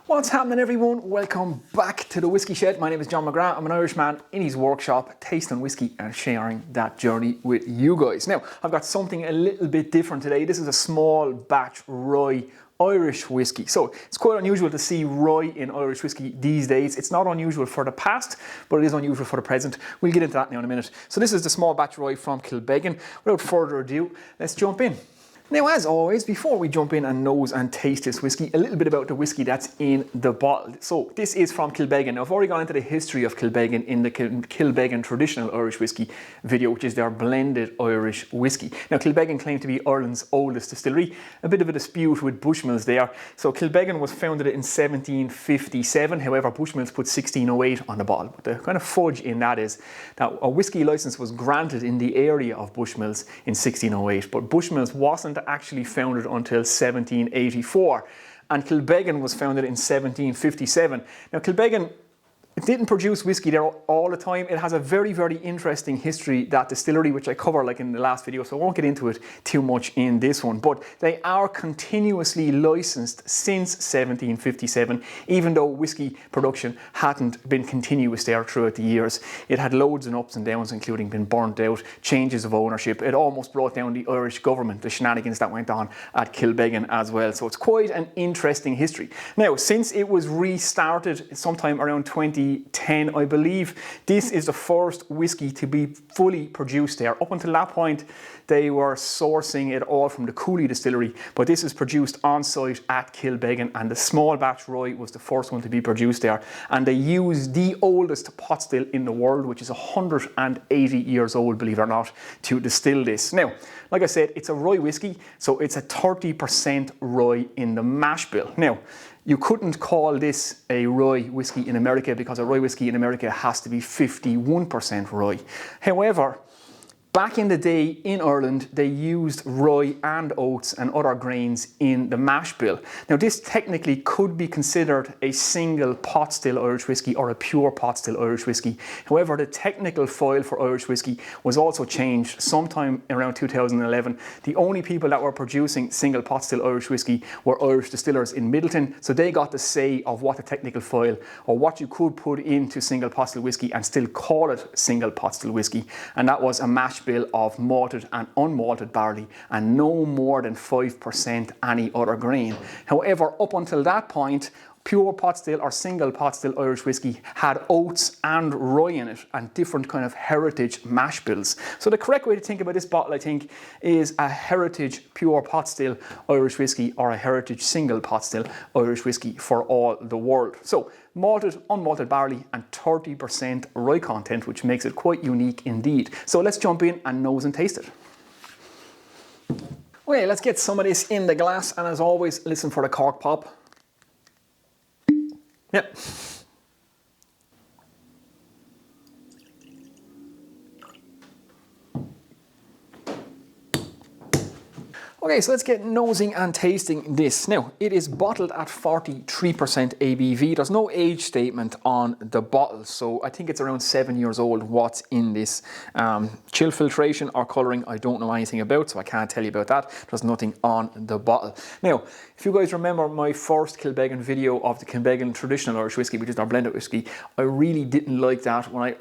What's happening, everyone? Welcome back to the Whiskey Shed. My name is John McGrath. I'm an Irishman in his workshop, tasting whiskey and sharing that journey with you guys. Now, I've got something a little bit different today. This is a small batch rye Irish whiskey. So it's quite unusual to see rye in Irish whiskey these days. It's not unusual for the past, but it is unusual for the present. We'll get into that now in a minute. So this is the small batch rye from Kilbeggan. Without further ado, let's jump in. Now, as always, before we jump in and nose and taste this whiskey, a little bit about the whiskey that's in the bottle. So this is from Kilbeggan. Now, I've already gone into the history of Kilbeggan in the Kilbeggan traditional Irish whiskey video, which is their blended Irish whiskey. Now, Kilbeggan claim to be Ireland's oldest distillery. A bit of a dispute with Bushmills there. So Kilbeggan was founded in 1757. However, Bushmills put 1608 on the bottle. But the kind of fudge in that is that a whiskey license was granted in the area of Bushmills in 1608, but Bushmills wasn't actually founded until 1784, and Kilbeggan was founded in 1757. Now, Kilbeggan didn't produce whiskey there all the time. It has a very, very interesting history, that distillery, which I cover like in the last video, so I won't get into it too much in this one. But they are continuously licensed since 1757, even though whiskey production hadn't been continuous there throughout the years. It had loads and ups and downs, including being burnt out, changes of ownership. It almost brought down the Irish government, the shenanigans that went on at Kilbeggan as well. So it's quite an interesting history. Now, since it was restarted sometime around 2010, I believe, this is the first whiskey to be fully produced there. Up until that point, they were sourcing it all from the Cooley distillery, but this is produced on site at Kilbeggan, and the small batch rye was the first one to be produced there. And they use the oldest pot still in the world, which is 180 years old, believe it or not, to distill this. Now, like I said, it's a rye whiskey, so it's a 30% rye in the mash bill. Now, you couldn't call this a rye whiskey in America because a rye whiskey in America has to be 51% rye. However, back in the day in Ireland, they used rye and oats and other grains in the mash bill. Now, this technically could be considered a single pot still Irish whiskey or a pure pot still Irish whiskey. However, the technical file for Irish whiskey was also changed sometime around 2011. The only people that were producing single pot still Irish whiskey were Irish distillers in Middleton, so they got the say of what the technical file or what you could put into single pot still whiskey and still call it single pot still whiskey, and that was a mash bill of malted and unmalted barley and no more than 5% any other grain. However, up until that point, pure pot still or single pot still Irish whiskey had oats and rye in it and different kind of heritage mash bills. So the correct way to think about this bottle, I think, is a heritage pure pot still Irish whiskey or a heritage single pot still Irish whiskey for all the world. So malted, unmalted barley and 30% rye content, which makes it quite unique indeed. So let's jump in and nose and taste it. Okay, let's get some of this in the glass, and as always, listen for the cork pop. Yep. Okay, so let's get nosing and tasting this. Now, it is bottled at 43% ABV. There's no age statement on the bottle, so I think it's around 7 years old what's in this. Chill filtration or colouring, I don't know anything about, so I can't tell you about that. There's nothing on the bottle. Now, if you guys remember my first Kilbeggan video of the Kilbeggan traditional Irish whiskey, which is our blended whiskey, I really didn't like that. When I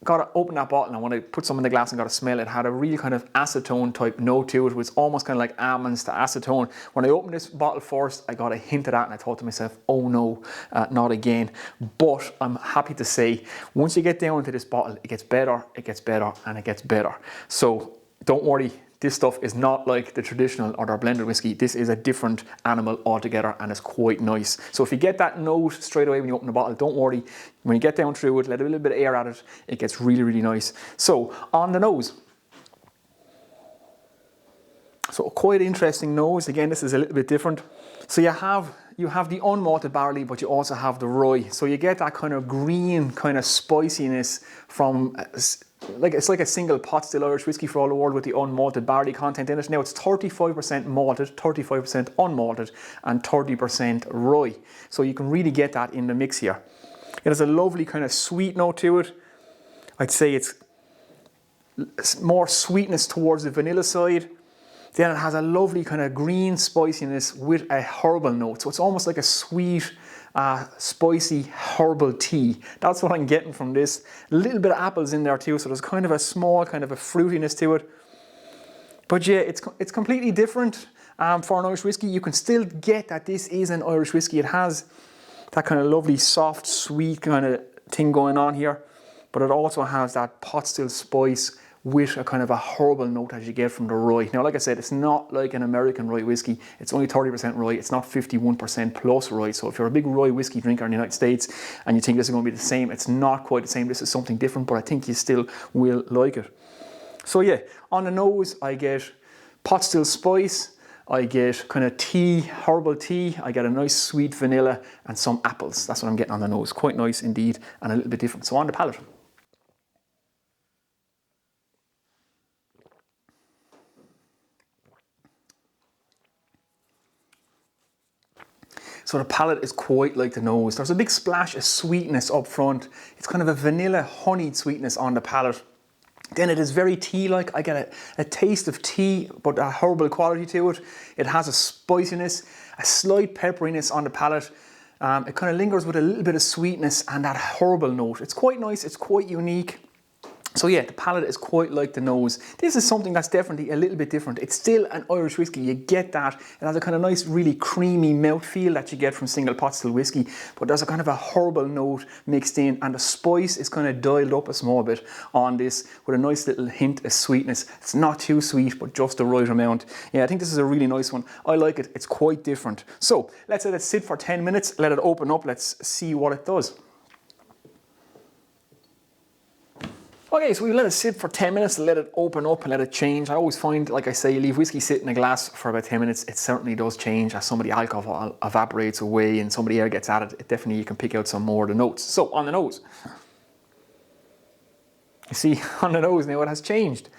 got to open that bottle and when I put some in the glass and got to smell it, had a really kind of acetone type note to it. It was almost kind of like almonds to acetone. When I opened this bottle first, I got a hint of that and I thought to myself, oh no, not again. But I'm happy to say, once you get down into this bottle, it gets better, it gets better, and it gets better. So don't worry, this stuff is not like the traditional or our blended whiskey. This is a different animal altogether and it's quite nice. So if you get that note straight away when you open the bottle, don't worry. When you get down through it, let a little bit of air at it, it gets really, really nice. So on the nose. So quite interesting nose. Again, this is a little bit different. So you have the unmalted barley, but you also have the rye. So you get that kind of green kind of spiciness from it's like a single pot still Irish whiskey for all the world with the unmalted barley content in it. Now it's 35% malted, 35% unmalted, and 30% rye. So you can really get that in the mix here. It has a lovely kind of sweet note to it. I'd say it's more sweetness towards the vanilla side. Then it has a lovely kind of green spiciness with a herbal note. So it's almost like a sweet spicy herbal tea. That's what I'm getting from this. A little bit of apples in there too, so there's kind of a small kind of a fruitiness to it. But yeah, it's completely different for an Irish whiskey. You can still get that this is an Irish whiskey. It has that kind of lovely, soft, sweet kind of thing going on here. But it also has that pot still spice with a kind of a herbal note as you get from the rye. Now, like I said, it's not like an American rye whiskey. It's only 30% rye. It's not 51% plus rye. So if you're a big rye whiskey drinker in the United States and you think this is going to be the same, it's not quite the same. This is something different, but I think you still will like it. So yeah, on the nose, I get pot still spice. I get kind of tea, herbal tea. I get a nice sweet vanilla and some apples. That's what I'm getting on the nose. Quite nice indeed, and a little bit different. So on the palate. So the palate is quite like the nose. There's a big splash of sweetness up front. It's kind of a vanilla honeyed sweetness on the palate. Then it is very tea-like. I get a taste of tea, but a herbal quality to it. It has a spiciness, a slight pepperiness on the palate. It kind of lingers with a little bit of sweetness and that herbal note. It's quite nice, it's quite unique. So yeah, the palate is quite like the nose. This is something that's definitely a little bit different. It's still an Irish whiskey, you get that. It has a kind of nice, really creamy mouthfeel that you get from single pot still whiskey, but there's a kind of a herbal note mixed in, and the spice is kind of dialed up a small bit on this with a nice little hint of sweetness. It's not too sweet, but just the right amount. Yeah, I think this is a really nice one. I like it, it's quite different. So let's let it sit for 10 minutes, let it open up, let's see what it does. Okay, so we let it sit for 10 minutes, let it open up and let it change. I always find, like I say, you leave whiskey sit in a glass for about 10 minutes, it certainly does change as some of the alcohol evaporates away and some of the air gets added. It definitely, you can pick out some more of the notes. So on the nose, you see on the nose now it has changed.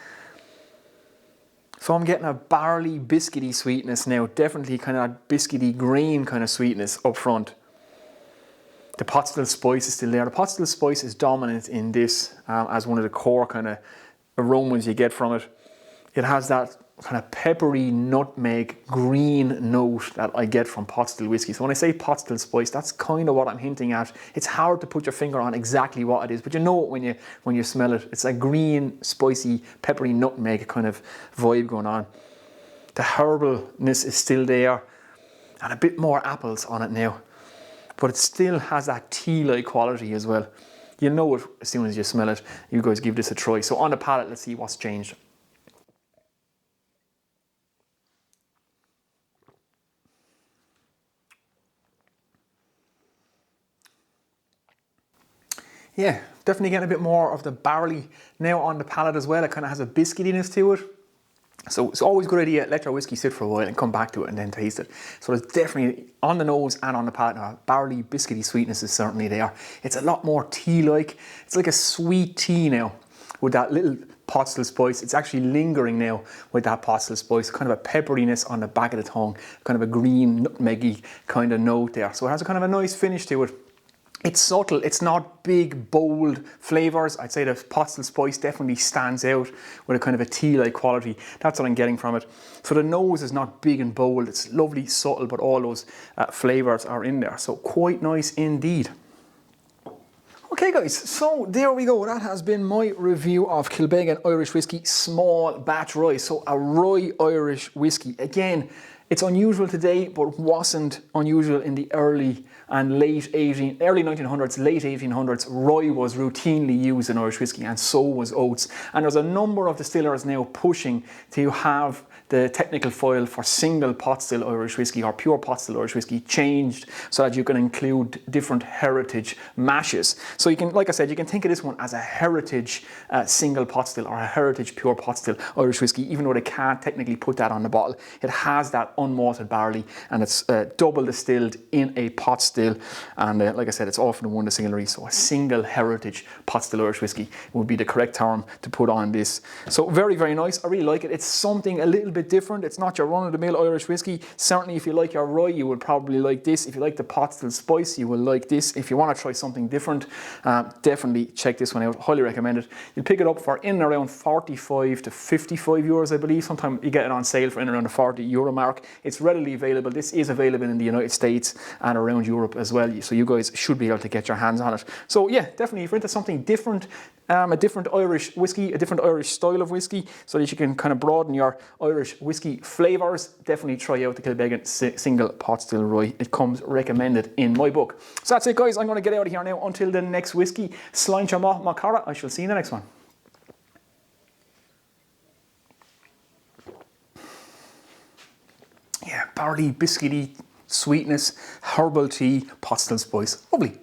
So I'm getting a barley biscuity sweetness now, definitely kind of that biscuity grain kind of sweetness up front. The pot still spice is still there. The pot still spice is dominant in this as one of the core kind of aromas you get from it. It has that kind of peppery nutmeg green note that I get from pot still whiskey. So when I say pot still spice, that's kind of what I'm hinting at. It's hard to put your finger on exactly what it is, but you know it when you smell it. It's a green, spicy, peppery nutmeg kind of vibe going on. The herbalness is still there, and a bit more apples on it now. But it still has that tea-like quality as well. You'll know it as soon as you smell it. You guys give this a try. So on the palate, let's see what's changed. Yeah, definitely getting a bit more of the barley now on the palate as well. It kind of has a biscuitiness to it. So it's always a good idea, let your whiskey sit for a while and come back to it and then taste it. So there's definitely on the nose and on the palate now, barley biscuity sweetness is certainly there. It's a lot more tea-like. It's like a sweet tea now with that little pot still spice. It's actually lingering now with that pot still spice, kind of a pepperiness on the back of the tongue, kind of a green nutmeggy kind of note there. So it has a kind of a nice finish to it. It's subtle, it's not big, bold flavours. I'd say the pot still spice definitely stands out with a kind of a tea-like quality. That's what I'm getting from it. So the nose is not big and bold, it's lovely, subtle, but all those flavours are in there. So quite nice indeed. Okay guys, so there we go. That has been my review of Kilbeggan Irish Whiskey Small Batch Rye. So a rye Irish whiskey. Again, it's unusual today, but wasn't unusual in the early 1900s, late 1800s. Rye was routinely used in Irish whiskey, and so was oats. And there's a number of distillers now pushing to have the technical file for single pot still Irish whiskey or pure pot still Irish whiskey changed so that you can include different heritage mashes. So you can, like I said, you can think of this one as a heritage single pot still or a heritage pure pot still Irish whiskey, even though they can't technically put that on the bottle. It has that unmalted barley and it's double distilled in a pot still. And like I said, it's often one distillery, so a single heritage pot still Irish whiskey would be the correct term to put on this. So very, very nice. I really like it. It's something a little bit bit different. It's not your run-of-the-mill Irish whiskey. Certainly if you like your rye, you would probably like this. If you like the pot still spice, you will like this. If you want to try something different, definitely check this one out. Highly recommend it. You'll pick it up for in and around 45 to 55 euros, I believe. Sometimes you get it on sale for in around the 40 euro mark. It's readily available. This is available in the United States and around Europe as well. So you guys should be able to get your hands on it. So yeah, definitely if you're into something different, a different Irish whiskey, a different Irish style of whiskey, so that you can kind of broaden your Irish whiskey flavours, definitely try out the Kilbeggan single pot still rye. It comes recommended in my book. So that's it, guys. I'm going to get out of here now until the next whiskey. Sláinte maith má cara. I shall see you in the next one. Yeah, barley, biscuity, sweetness, herbal tea, pot still spice. Lovely.